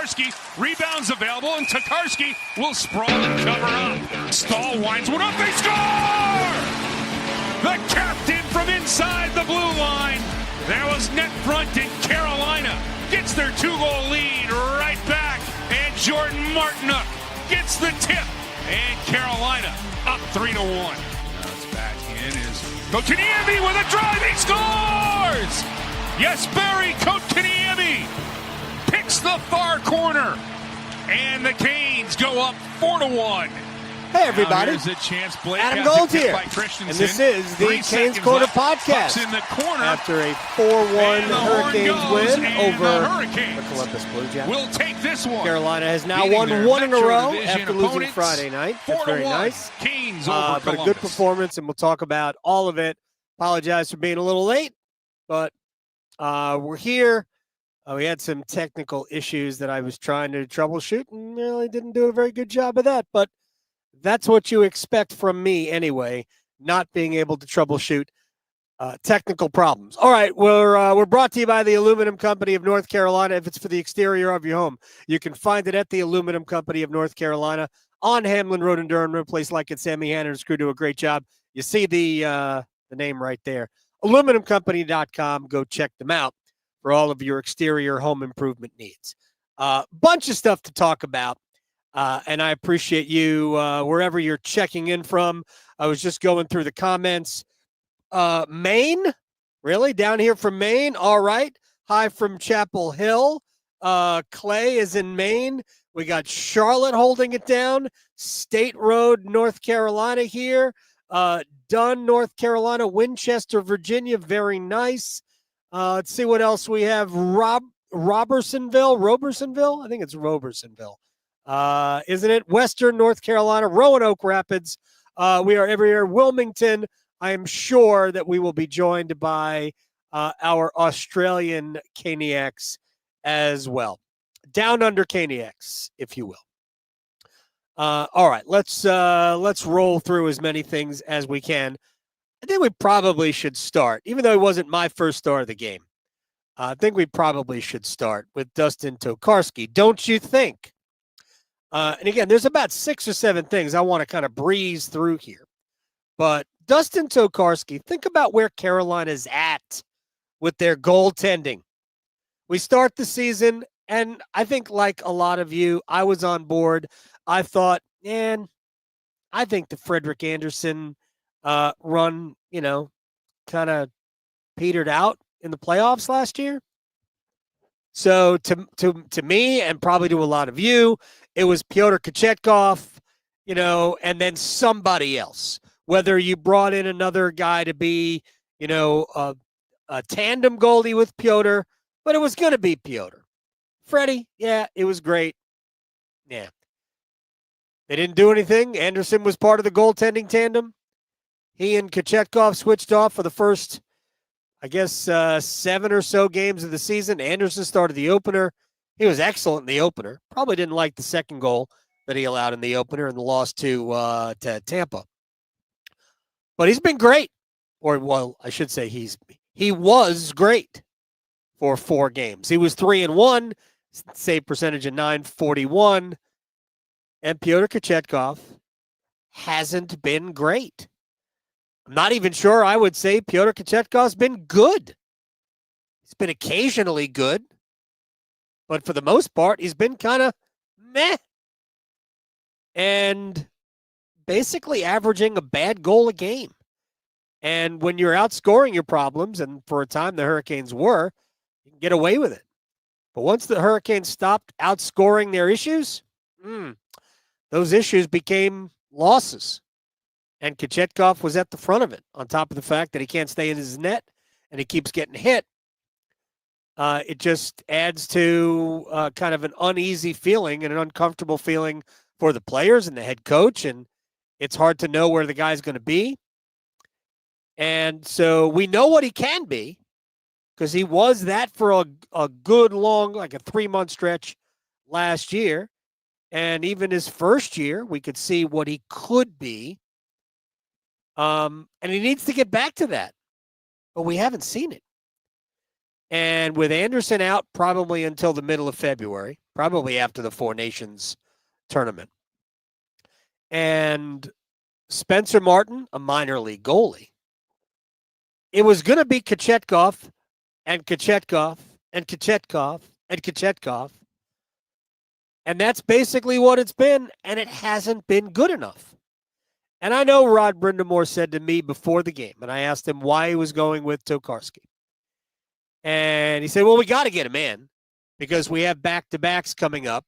Tokarski. Rebounds available, and Tokarski will sprawl and cover up. Staal winds one up. They score! The captain from inside the blue line. There was net front, and Carolina gets their 2-goal lead right back. And Jordan Martinook gets the tip. And Carolina up 3-1. Now it's back in is Kotkaniemi with a drive. He scores! Jesperi Kotkaniemi picks the far corner. And the Canes go up 4-1. Hey, everybody. Here's a chance. Blake Adam Gold here. And this is the Canes Corner Podcast. In the corner. After a 4-1 Hurricanes win over the Columbus Blue Jackets. We'll take this one. Carolina has now won one in a row after losing Friday night. That's very nice. Canes over but a good performance, and we'll talk about all of it. Apologize for being a little late, but we're here. We had some technical issues that I was trying to troubleshoot, and really didn't do a very good job of that, but that's what you expect from me anyway, not being able to troubleshoot technical problems. All right, we're brought to you by the Aluminum Company of North Carolina. If it's for the exterior of your home, you can find it at the Aluminum Company of North Carolina on Hamlin Road in Durham. A place like it, Sammy Hanna and his crew do a great job. You see the name right there, aluminumcompany.com. Go check them out for all of your exterior home improvement needs. Bunch of stuff to talk about. And I appreciate you wherever you're checking in from. I was just going through the comments. Maine? Really? Down here from Maine? All right. Hi from Chapel Hill. Clay is in Maine. We got Charlotte holding it down. State Road, North Carolina here. Dunn, North Carolina. Winchester, Virginia. Very nice. Let's see what else we have. Robersonville? I think it's Robersonville. Isn't it? Western North Carolina, Roanoke Rapids. We are everywhere. Wilmington. I am sure that we will be joined by our Australian Caniacs as well. Down under Caniacs, if you will. All right, let's roll through as many things as we can. I think we probably should start, even though it wasn't my first start of the game. I think we probably should start with Dustin Tokarski. Don't you think? And again, there's about 6 or 7 things I want to kind of breeze through here. But Dustin Tokarski, think about where Carolina's at with their goaltending. We start the season, and I think like a lot of you, I was on board. I thought, man, I think the Frederik Andersen run, kind of petered out in the playoffs last year. So to me, and probably to a lot of you, it was Pyotr Kochetkov, and then somebody else. Whether you brought in another guy to be, a tandem goalie with Pyotr, but it was going to be Pyotr. Freddie, yeah, it was great. Yeah. They didn't do anything. Andersen was part of the goaltending tandem. He and Kochetkov switched off for the first, 7 or so games of the season. Andersen started the opener. He was excellent in the opener. Probably didn't like the second goal that he allowed in the opener and the loss to Tampa. But he's been great. Or, well, I should say he was great for 4 games. He was 3-1, save percentage of .941. And Pyotr Kochetkov hasn't been great. I'm not even sure I would say Pyotr Kochetkov's been good. He's been occasionally good. But for the most part, he's been kind of meh. And basically averaging a bad goal a game. And when you're outscoring your problems, and for a time the Hurricanes were, you can get away with it. But once the Hurricanes stopped outscoring their issues, those issues became losses. And Kochetkov was at the front of it, on top of the fact that he can't stay in his net and he keeps getting hit. It just adds to kind of an uneasy feeling and an uncomfortable feeling for the players and the head coach. And it's hard to know where the guy's going to be. And so we know what he can be because he was that for a good long, like a 3-month stretch last year. And even his first year, we could see what he could be. And he needs to get back to that. But we haven't seen it. And with Andersen out probably until the middle of February, probably after the Four Nations tournament. And Spencer Martin, a minor league goalie. It was going to be Kochetkov and Kochetkov and Kochetkov and Kochetkov. And that's basically what it's been, and it hasn't been good enough. And I know Rod Brindamore said to me before the game, and I asked him why he was going with Tokarski. And he said, well, we got to get him in because we have back-to-backs coming up.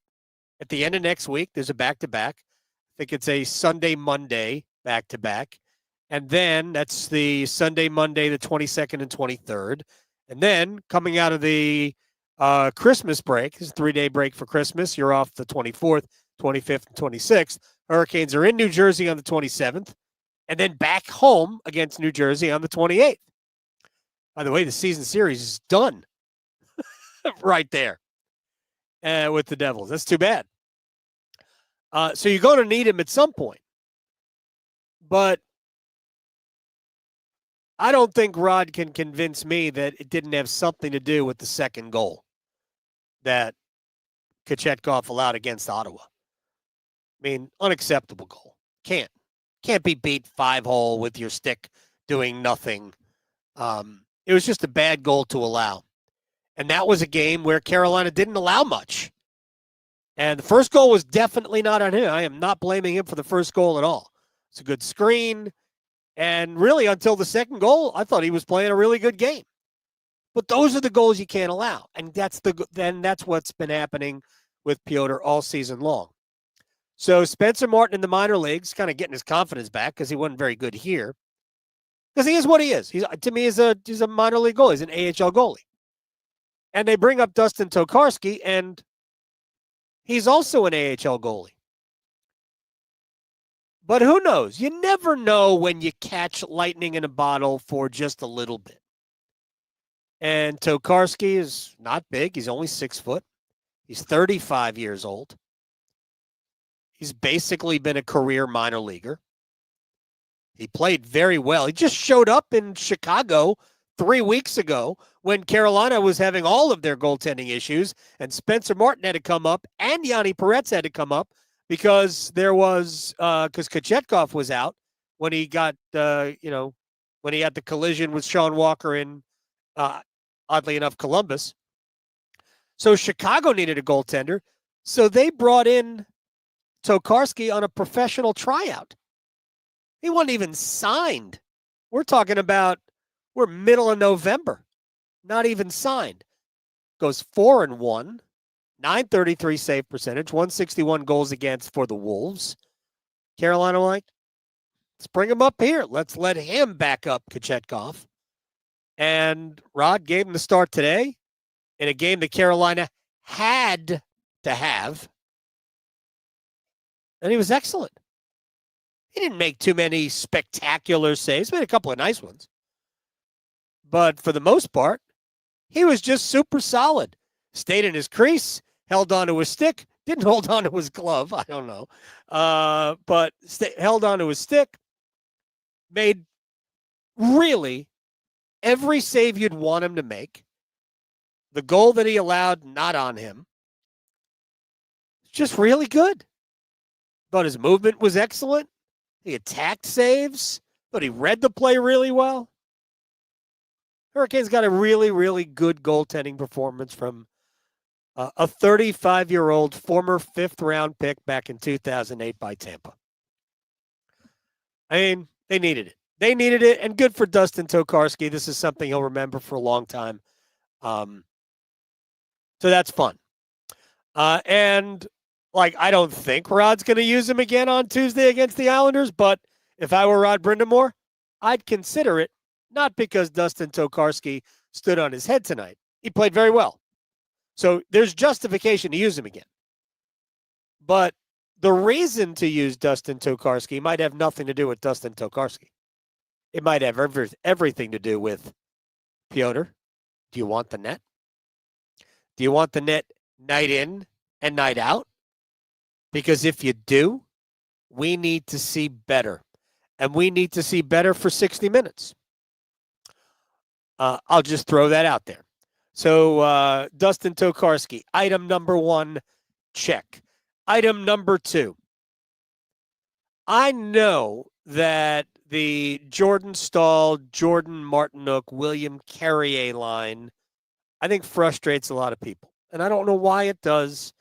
At the end of next week, there's a back-to-back. I think it's a Sunday, Monday back-to-back. And then that's the Sunday, Monday, the 22nd and 23rd. And then coming out of the Christmas break, it's a 3-day break for Christmas. You're off the 24th, 25th, and 26th. Hurricanes are in New Jersey on the 27th. And then back home against New Jersey on the 28th. By the way, the season series is done right there with the Devils. That's too bad. So you're going to need him at some point. But I don't think Rod can convince me that it didn't have something to do with the second goal that Kochetkov allowed against Ottawa. I mean, unacceptable goal. Can't be beat 5-hole with your stick doing nothing. It was just a bad goal to allow. And that was a game where Carolina didn't allow much. And the first goal was definitely not on him. I am not blaming him for the first goal at all. It's a good screen. And really, until the second goal, I thought he was playing a really good game. But those are the goals you can't allow. And that's what's been happening with Piotr all season long. So Spencer Martin in the minor leagues, kind of getting his confidence back because he wasn't very good here. Because he is what he is. To me, he's a minor league goalie. He's an AHL goalie. And they bring up Dustin Tokarski, and he's also an AHL goalie. But who knows? You never know when you catch lightning in a bottle for just a little bit. And Tokarski is not big. He's only 6 foot. He's 35 years old. He's basically been a career minor leaguer. He played very well. He just showed up in Chicago 3 weeks ago when Carolina was having all of their goaltending issues, and Spencer Martin had to come up, and Yanni Peretz had to come up because because Kochetkov was out when he got when he had the collision with Sean Walker in oddly enough Columbus. So Chicago needed a goaltender, so they brought in Tokarski on a professional tryout. He wasn't even signed. We're talking about we're middle of November. Not even signed. Goes 4-1, .933 save percentage, 161 goals against for the Wolves. Carolina like, let's bring him up here. Let's let him back up Kochetkov. And Rod gave him the start today in a game that Carolina had to have. And he was excellent. He didn't make too many spectacular saves. He made a couple of nice ones. But for the most part, he was just super solid. Stayed in his crease, held on to his stick, didn't hold on to his glove. I don't know. But held on to his stick, made really every save you'd want him to make. The goal that he allowed, not on him. Just really good. But his movement was excellent. He attacked saves, but he read the play really well. Hurricanes got a really, really good goaltending performance from a 35-year-old former fifth-round pick back in 2008 by Tampa. I mean, they needed it. They needed it, and good for Dustin Tokarski. This is something he'll remember for a long time. So that's fun. I don't think Rod's going to use him again on Tuesday against the Islanders, but if I were Rod Brindamore, I'd consider it, not because Dustin Tokarski stood on his head tonight. He played very well. So there's justification to use him again. But the reason to use Dustin Tokarski might have nothing to do with Dustin Tokarski. It might have everything to do with Piotr. Do you want the net? Do you want the net night in and night out? Because if you do, we need to see better. And we need to see better for 60 minutes. I'll just throw that out there. So, Dustin Tokarski, item number 1, Check. Item number 2. I know that the Jordan Staal, Jordan Martinook, William Carrier line, I think frustrates a lot of people. And I don't know why it does.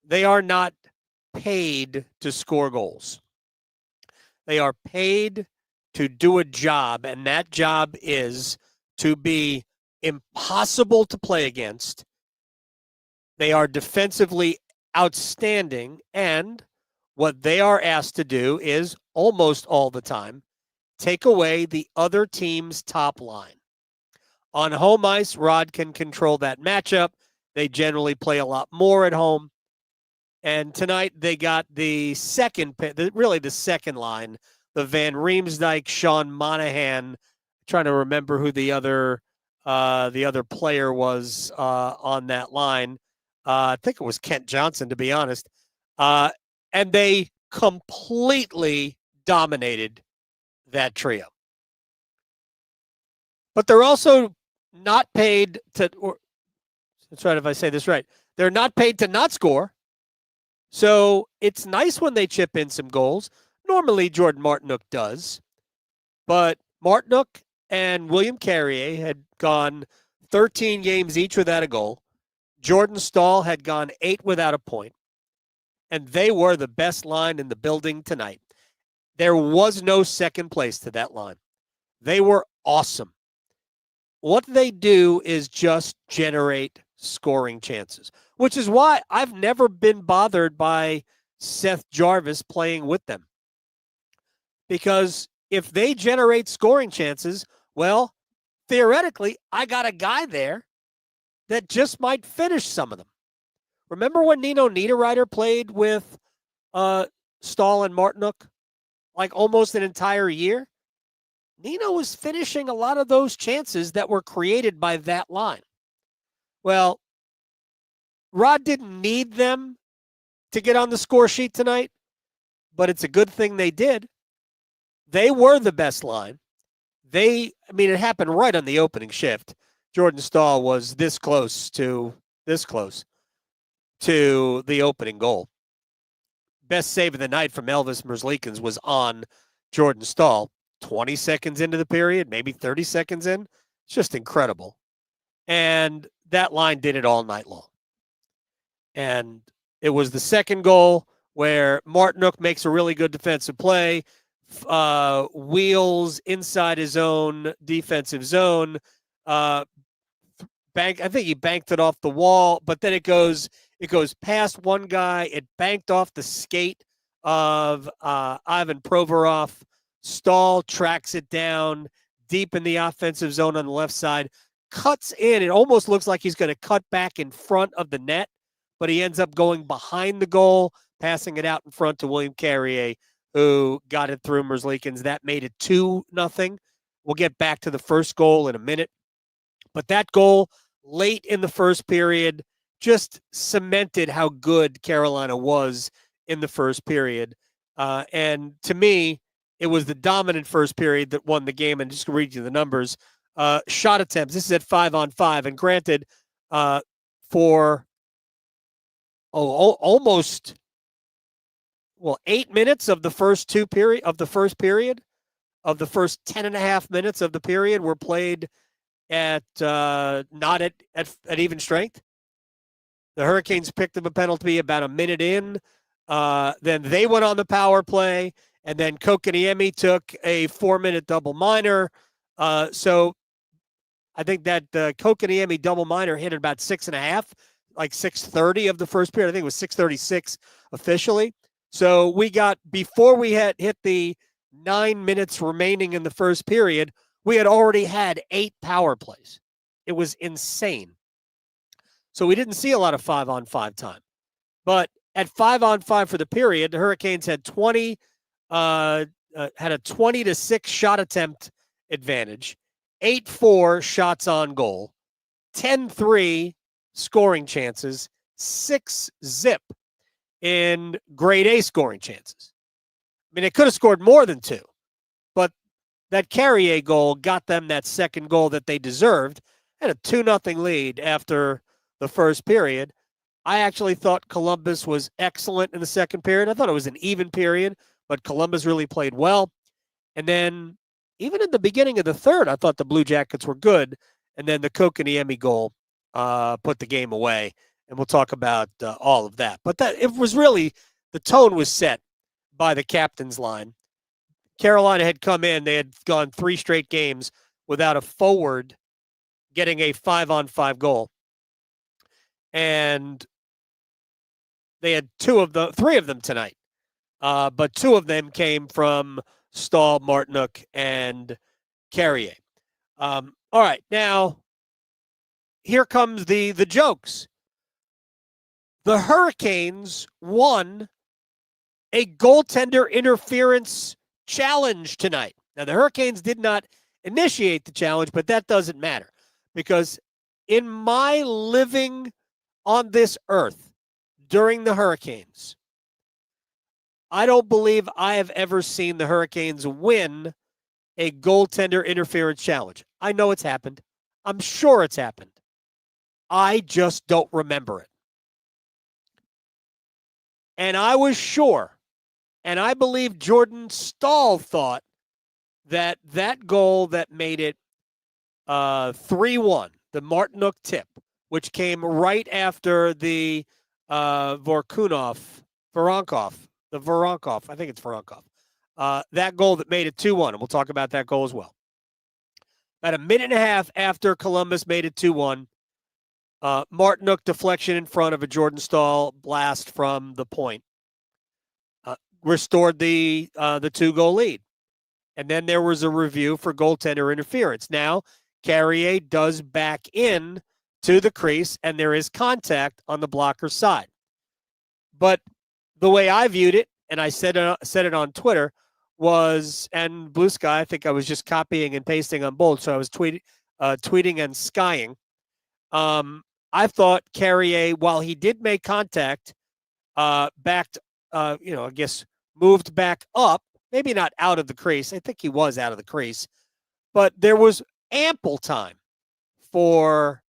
They are not paid to score goals. They are paid to do a job, and that job is to be impossible to play against. They are defensively outstanding, and what they are asked to do is almost all the time take away the other team's top line. On home ice, Rod can control that matchup. They generally play a lot more at home. And tonight they got the second line, the Van Riemsdyk, Sean Monahan. Trying to remember who the other player was on that line. I think it was Kent Johnson, to be honest. And they completely dominated that trio. But they're also not paid to, or that's right if I say this right, they're not paid to not score. So it's nice when they chip in some goals. Normally Jordan Martinook does. But Martinook and William Carrier had gone 13 games each without a goal. Jordan Staal had gone 8 without a point. And they were the best line in the building tonight. There was no second place to that line. They were awesome. What they do is just generate scoring chances, which is why I've never been bothered by Seth Jarvis playing with them. Because if they generate scoring chances, well, theoretically, I got a guy there that just might finish some of them. Remember when Nino Niederreiter played with Staal and Martinook like almost an entire year? Nino was finishing a lot of those chances that were created by that line. Well, Rod didn't need them to get on the score sheet tonight, but it's a good thing they did. They were the best line. It happened right on the opening shift. Jordan Staal was this close to the opening goal. Best save of the night from Elvis Merzlikins was on Jordan Staal. 20 seconds into the period, maybe 30 seconds in. It's just incredible. And that line did it all night long. And it was the second goal where Martinook makes a really good defensive play, wheels inside his own defensive zone, I think he banked it off the wall, but then it goes past one guy. It banked off the skate of Ivan Provorov. Staal tracks it down deep in the offensive zone on the left side, cuts in. It almost looks like he's going to cut back in front of the net, but he ends up going behind the goal, passing it out in front to William Carrier, who got it through Merzlikins. That made it 2-0. We'll get back to the first goal in a minute. But that goal late in the first period just cemented how good Carolina was in the first period. And to me, it was the dominant first period that won the game. And just to read you the numbers, shot attempts. This is at 5-on-5. And granted, for almost 8 minutes of the first period, of the first 10.5 minutes of the period were played at not at even strength. The Hurricanes picked up a penalty about a minute in. Then they went on the power play, and then Kotkaniemi took a 4-minute double minor. So I think that the Kotkaniemi double minor hit at about 6.5, like 6:30 of the first period. I think it was 6:36 officially. So we got, before we had hit the 9 minutes remaining in the first period, we had already had 8 power plays. It was insane. So we didn't see a lot of 5-on-5 time. But at 5-on-5 for the period, the Hurricanes had had a 20-6 shot attempt advantage, 8-4 shots on goal, 10-3 scoring chances, 6-zip in grade A scoring chances. I mean, they could have scored more than 2, but that Carrier goal got them that second goal that they deserved, and a 2-0 lead after the first period. I actually thought Columbus was excellent in the second period. I thought it was an even period, but Columbus really played well. And then even in the beginning of the third, I thought the Blue Jackets were good. And then the Kotkaniemi goal put the game away. And we'll talk about all of that. But that it was really, the tone was set by the captain's line. Carolina had come in. They had gone 3 straight games without a forward getting a 5-on-5 goal. And they had 3 of them tonight. But 2 of them came from Staal, Martinook, and Carrier. All right, now here comes the jokes. The Hurricanes won a goaltender interference challenge tonight. Now, the Hurricanes did not initiate the challenge, but that doesn't matter because in my living on this earth during the Hurricanes, I don't believe I have ever seen the Hurricanes win a goaltender interference challenge. I know it's happened. I'm sure it's happened. I just don't remember it. And I was sure, and I believe Jordan Staal thought that that goal that made it 3-1, the Martinook tip, which came right after the Voronkov, I think it's Voronkov. That goal that made it 2-1, and we'll talk about that goal as well. About a minute and a half after Columbus made it 2-1, Martinook deflection in front of a Jordan Staal blast from the point restored the 2-goal lead. And then there was a review for goaltender interference. Now, Carrier does back in to the crease, and there is contact on the blocker's side. But the way I viewed it, and I said it on Twitter, was, and Blue Sky, I think I was just copying and pasting on both, so I was tweeting and skying. I thought Carrier, while he did make contact, backed, I guess moved back up, maybe not out of the crease. I think he was out of the crease, but there was ample time for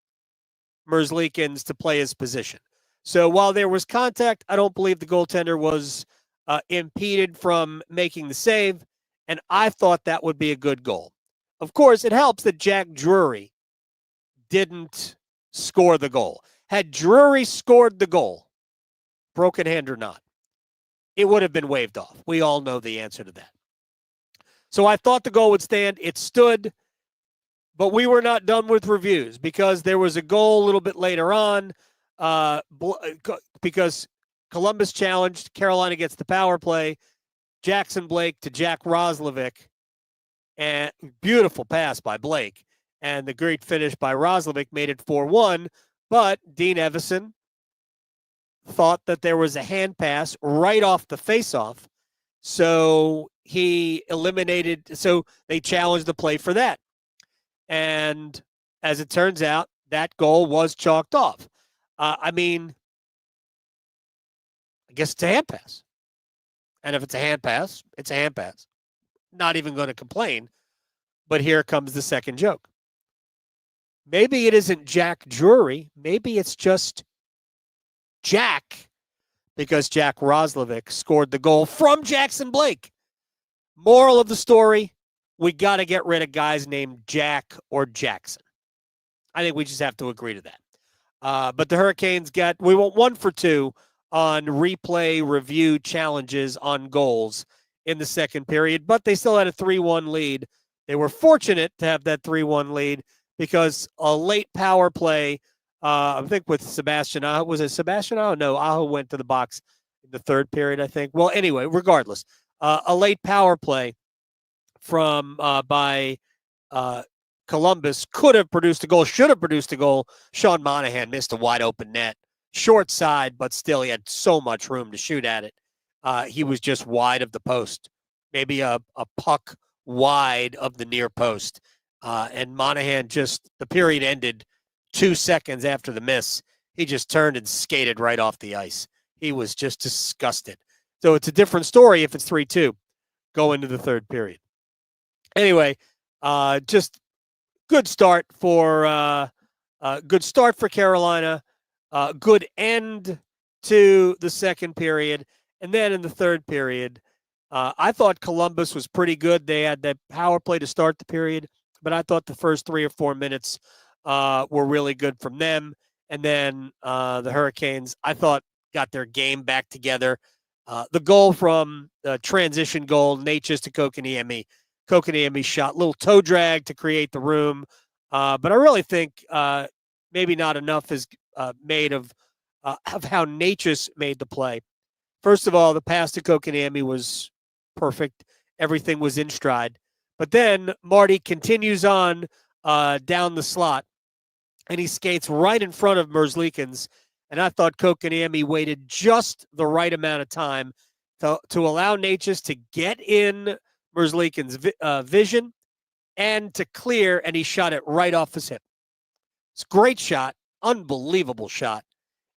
Merzlikins to play his position. So while there was contact, I don't believe the goaltender was impeded from making the save, and I thought that would be a good goal. Of course, it helps that Jack Drury didn't score the goal. Had Drury scored the goal, broken hand or not, it would have been waved off. We all know the answer to that. So I thought the goal would stand. It stood, but we were not done with reviews because there was a goal a little bit later on because Columbus challenged. Carolina gets the power play. Jackson Blake to Jack Roslovic. And beautiful pass by Blake. And the great finish by Roslovic made it 4-1. But Dean Evison thought that there was a hand pass right off the faceoff. So he so they challenged the play for that. And as it turns out, that goal was chalked off. I guess it's a hand pass. And if it's a hand pass, it's a hand pass. Not even going to complain. But here comes the second joke. Maybe it isn't Jack Drury. Maybe it's just Jack, because Jack Roslovic scored the goal from Jackson Blake. Moral of the story, we got to get rid of guys named Jack or Jackson. I think we just have to agree to that. But the Hurricanes we went 1 for 2 on replay review challenges on goals in the second period, but they still had a 3-1 lead. They were fortunate to have that 3-1 lead because a late power play, I think with Sebastian Aho, was it Sebastian Aho? No, Aho went to the box in the third period, I think. Well, anyway, regardless, a late power play by Columbus could have produced a goal, should have produced a goal. Sean Monahan missed a wide open net, short side, but still he had so much room to shoot at it. He was just wide of the post, maybe a puck wide of the near post. And Monahan the period ended 2 seconds after the miss. He just turned and skated right off the ice. He was just disgusted. So it's a different story if it's 3-2 go into the third period. Anyway, just good start for Carolina. good end to the second period. And then in the third period, I thought Columbus was pretty good. They had that power play to start the period, but I thought the first 3 or 4 minutes were really good from them. And then the Hurricanes, I thought, got their game back together. The goal from the transition goal, Necas to Kotkaniemi. Kotkaniemi shot, little toe drag to create the room. But I really think maybe not enough is made of how Necas made the play. First of all, the pass to Kotkaniemi was perfect. Everything was in stride. But then Marty continues on down the slot, and he skates right in front of Merzlikins. And I thought Kotkaniemi waited just the right amount of time to allow Necas to get in Merzlikins' vision and to clear, and he shot it right off his hip. It's a great shot, unbelievable shot.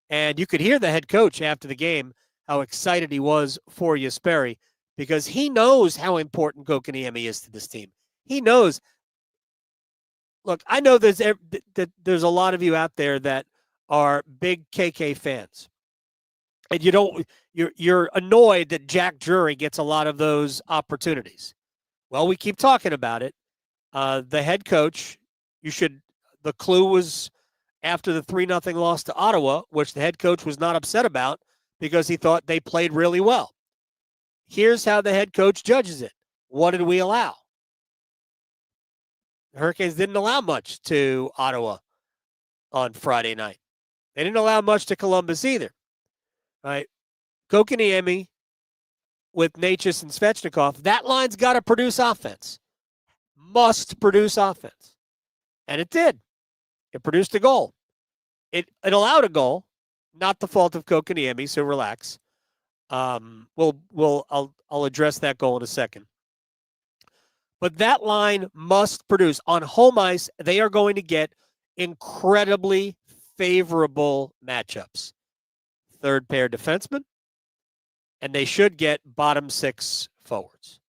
And you could hear the head coach after the game how excited he was for Jesperi, because he knows how important Kotkaniemi is to this team. He knows. Look, I know there's a lot of you out there that are big KK fans, and you're annoyed that Jack Drury gets a lot of those opportunities. Well, we keep talking about it. The head coach, the clue was after the 3-0 loss to Ottawa, which the head coach was not upset about because he thought they played really well. Here's how the head coach judges it. What did we allow? The Hurricanes didn't allow much to Ottawa on Friday night. They didn't allow much to Columbus either. Right? Kotkaniemi with Necas and Svechnikov, that line's got to produce offense. Must produce offense. And it did. It produced a goal. It allowed a goal, not the fault of Kotkaniemi, so relax. I'll address that goal in a second. But that line must produce. On home ice, they are going to get incredibly favorable matchups. Third pair defensemen, and they should get bottom 6 forwards.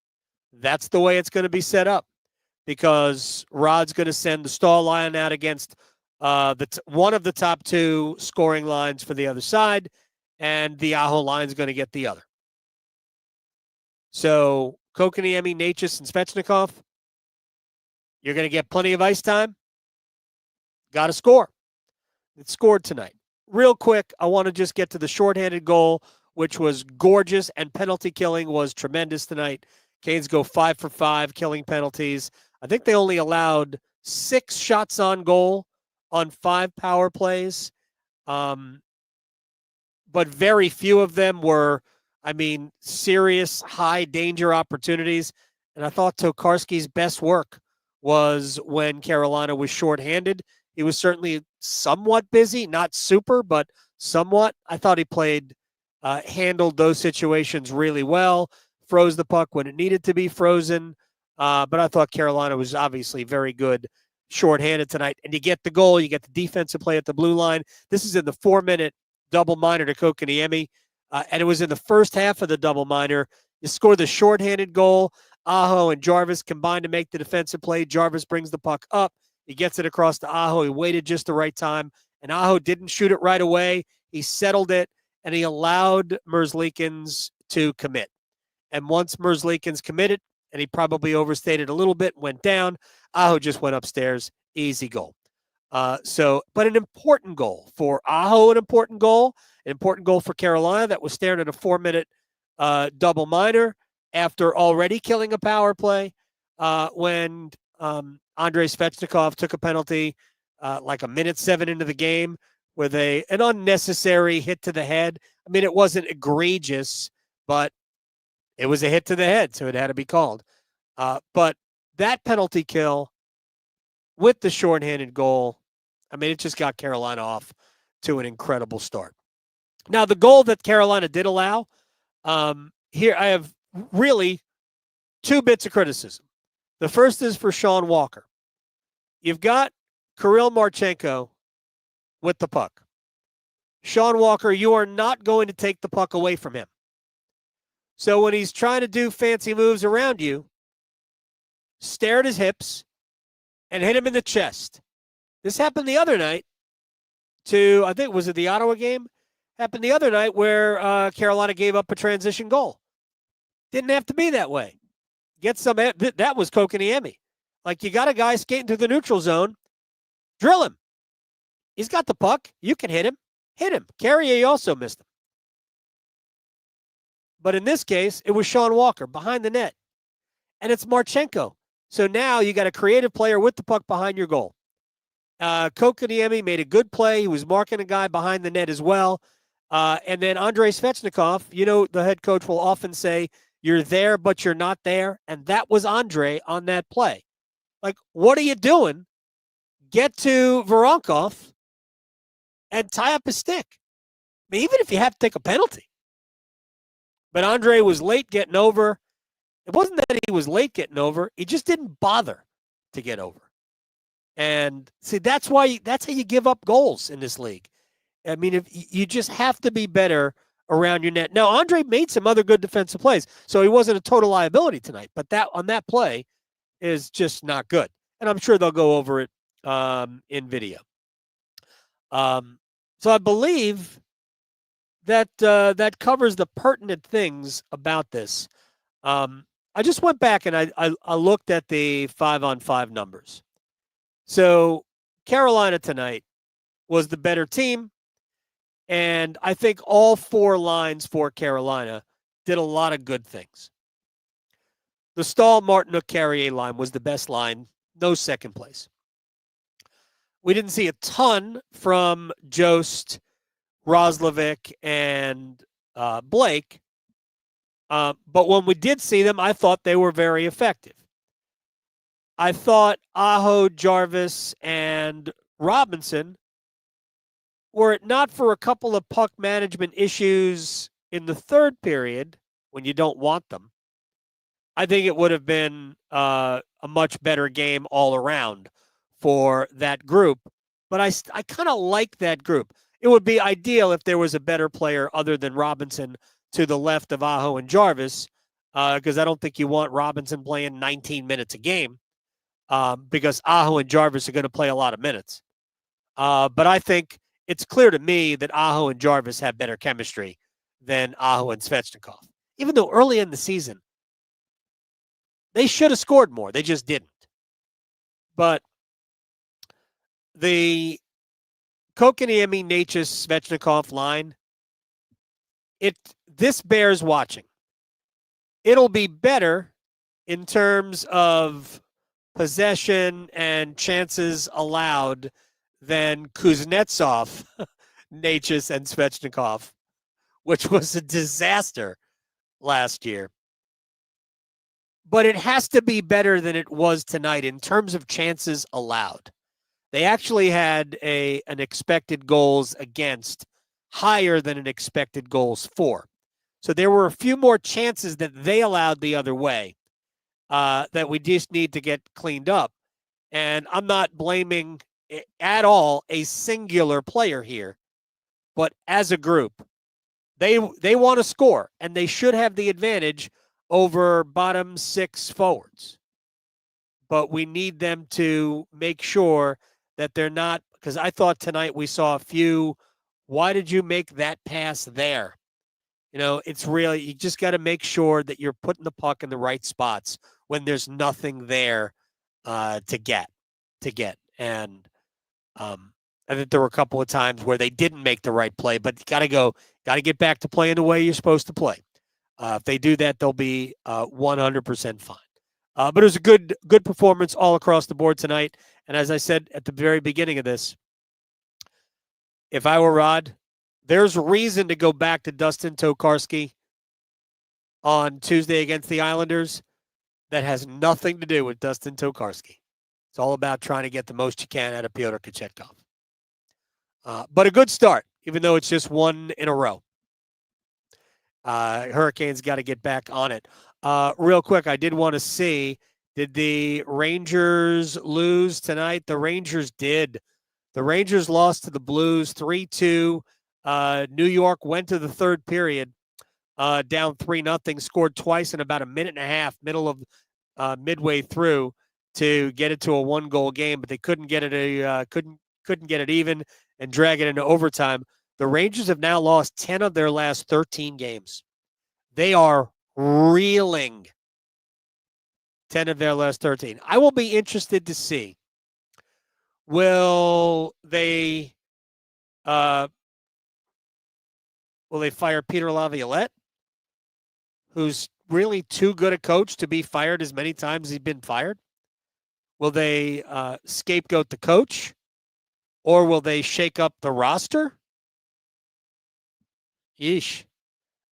That's the way it's going to be set up, because Rod's going to send the Staal line out against one of the top 2 scoring lines for the other side, and the Aho line is going to get the other. So Kotkaniemi, Necas, and Svechnikov, you're going to get plenty of ice time. Got to score. It scored tonight. Real quick, I want to just get to the shorthanded goal, which was gorgeous, and penalty killing was tremendous tonight. Canes go 5 for 5 killing penalties. I think they only allowed 6 shots on goal on 5 power plays. But very few of them were, serious high danger opportunities. And I thought Tokarski's best work was when Carolina was shorthanded. He was certainly somewhat busy, not super, but somewhat. I thought he handled those situations really well, froze the puck when it needed to be frozen. But I thought Carolina was obviously very good shorthanded tonight. And you get the goal, you get the defensive play at the blue line. This is in the 4-minute double minor to Kotkaniemi. And it was in the first half of the double minor. You score the shorthanded goal. Aho and Jarvis combine to make the defensive play. Jarvis brings the puck up. He gets it across to Aho. He waited just the right time. And Aho didn't shoot it right away. He settled it, and he allowed Merzlikins to commit. And once Merzlikins committed, and he probably overstated a little bit, went down, Aho just went upstairs. Easy goal. But an important goal for Aho, an important goal for Carolina that was staring at a 4-minute double minor after already killing a power play when Andrei Svechnikov took a penalty like a minute 7 into the game with an unnecessary hit to the head. It wasn't egregious, but it was a hit to the head, so it had to be called. But that penalty kill with the shorthanded goal, it just got Carolina off to an incredible start. Now, the goal that Carolina did allow, here I have really 2 bits of criticism. The first is for Sean Walker. You've got Kirill Marchenko with the puck. Sean Walker, you are not going to take the puck away from him. So when he's trying to do fancy moves around you, stare at his hips and hit him in the chest. This happened the other night to, I think, was it the Ottawa game? Happened the other night where Carolina gave up a transition goal. Didn't have to be that way. Get some. That was Kotkaniemi. Like, you got a guy skating through the neutral zone. Drill him. He's got the puck. You can hit him. Hit him. Carrier also missed him. But in this case, it was Sean Walker behind the net. And it's Marchenko. So now you got a creative player with the puck behind your goal. Kotkaniemi made a good play. He was marking a guy behind the net as well. And then Andrei Svechnikov, the head coach will often say, you're there, but you're not there. And that was Andrei on that play. Like, what are you doing? Get to Voronkov and tie up his stick. I mean, even if you have to take a penalty. But Andrei was late getting over. It wasn't that he was late getting over. He just didn't bother to get over. And see, that's how you give up goals in this league. I mean, if you just have to be better around your net. Now, Andrei made some other good defensive plays, so he wasn't a total liability tonight. But that on that play is just not good. And I'm sure they'll go over it in video. So I believe that that covers the pertinent things about this. I just went back and I looked at the 5-on-5 numbers. So Carolina tonight was the better team, and I think all four lines for Carolina did a lot of good things. The Staal, Martinook, Carrier line was the best line, no second place. We didn't see a ton from Jost, Roslovic, and Blake, but when we did see them, I thought they were very effective. I thought Aho, Jarvis, and Robinson, were it not for a couple of puck management issues in the third period, when you don't want them, I think it would have been a much better game all around for that group. But I kind of like that group. It would be ideal if there was a better player other than Robinson to the left of Aho and Jarvis, because I don't think you want Robinson playing 19 minutes a game, because Aho and Jarvis are going to play a lot of minutes. But I think it's clear to me that Aho and Jarvis have better chemistry than Aho and Svechnikov. Even though early in the season, they should have scored more. They just didn't. But the Kotkaniemi, Necas, Svechnikov line, this bears watching. It'll be better in terms of possession and chances allowed than Kuznetsov, Necas, and Svechnikov, which was a disaster last year. But it has to be better than it was tonight in terms of chances allowed. They actually had an expected goals against higher than an expected goals for. So there were a few more chances that they allowed the other way that we just need to get cleaned up. And I'm not blaming at all a singular player here, but as a group, they want to score, and they should have the advantage over bottom six forwards. But we need them to make sure that they're not, because I thought tonight we saw a few, why did you make that pass there? It's really, you just got to make sure that you're putting the puck in the right spots when there's nothing there to get. And I think there were a couple of times where they didn't make the right play, but you got to get back to playing the way you're supposed to play. If they do that, they'll be 100% fine. But it was a good performance all across the board tonight. And as I said at the very beginning of this, if I were Rod, there's reason to go back to Dustin Tokarski on Tuesday against the Islanders. That has nothing to do with Dustin Tokarski. It's all about trying to get the most you can out of Pyotr Kochetkov. But a good start, even though it's just one in a row. Hurricanes got to get back on it. Real quick, I did want to see, did the Rangers lose tonight? The Rangers did. The Rangers lost to the Blues 3-2. New York went to the third period down 3-0, scored twice in about a minute and a half, middle of midway through, to get it to a one-goal game, but they couldn't get it couldn't get it even. and drag it into overtime. The Rangers have now lost 10 of their last 13 games. They are reeling. 10 of their last 13. I will be interested to see, will they fire Peter Laviolette, who's really too good a coach to be fired as many times as he's been fired? Will they scapegoat the coach, or will they shake up the roster? Yeesh.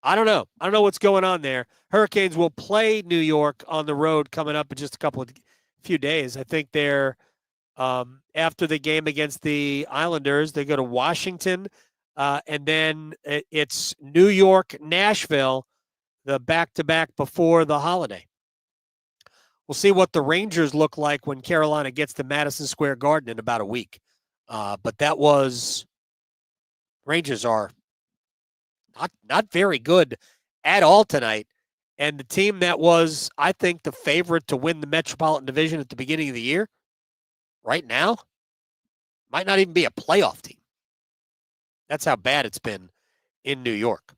I don't know. I don't know what's going on there. Hurricanes will play New York on the road coming up in just a few days. I think they're after the game against the Islanders, they go to Washington, and then it's New York, Nashville, the back-to-back before the holiday. We'll see what the Rangers look like when Carolina gets to Madison Square Garden in about a week. But that was Rangers are not very good at all tonight. And the team that was, I think, the favorite to win the Metropolitan Division at the beginning of the year, right now, might not even be a playoff team. That's how bad it's been in New York.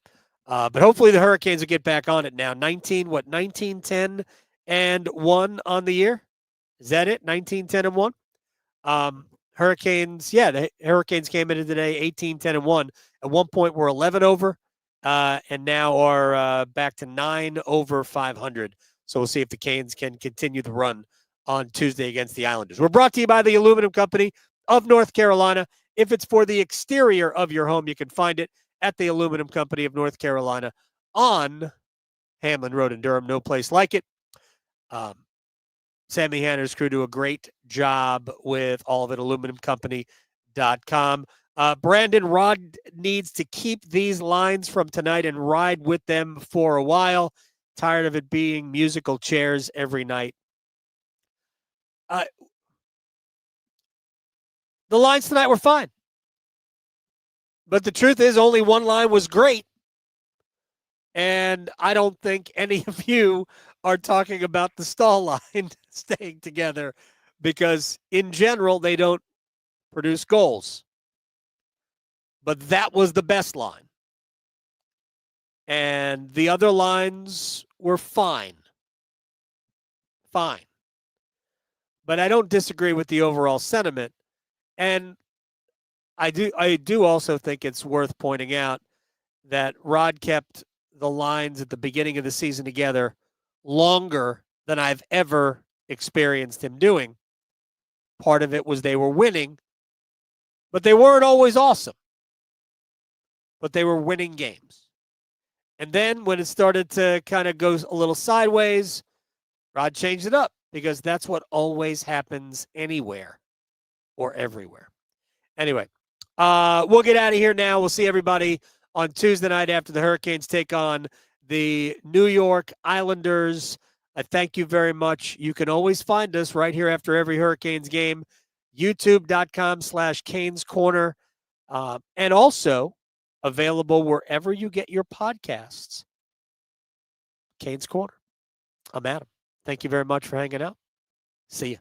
But hopefully the Hurricanes will get back on it now. 19-10 and 1 on the year? Is that it? 19-10 and 1? Hurricanes, the Hurricanes came into today 18-10 and 1. At one point, we're 11 over, and now are back to 9 over 500. So we'll see if the Canes can continue the run on Tuesday against the Islanders. We're brought to you by the Aluminum Company of North Carolina. If it's for the exterior of your home, you can find it at the Aluminum Company of North Carolina on Hamlin Road in Durham. No place like it. Sammy Hanner's crew do a great job with all of it, aluminumcompany.com. Brandon, Rod needs to keep these lines from tonight and ride with them for a while. Tired of it being musical chairs every night. The lines tonight were fine. But the truth is only one line was great. And I don't think any of you are talking about the Staal line staying together because, in general, they don't produce goals. But that was the best line. And the other lines were fine. Fine. But I don't disagree with the overall sentiment. And I do also think it's worth pointing out that Rod kept the lines at the beginning of the season together longer than I've ever experienced him doing. Part of it was they were winning, but they weren't always awesome. But they were winning games. And then when it started to kind of go a little sideways, Rod changed it up because that's what always happens anywhere or everywhere. Anyway, we'll get out of here now. We'll see everybody on Tuesday night after the Hurricanes take on the New York Islanders. I thank you very much. You can always find us right here after every Hurricanes game, youtube.com/Canes Corner, and also available wherever you get your podcasts. Canes Corner. I'm Adam. Thank you very much for hanging out. See you.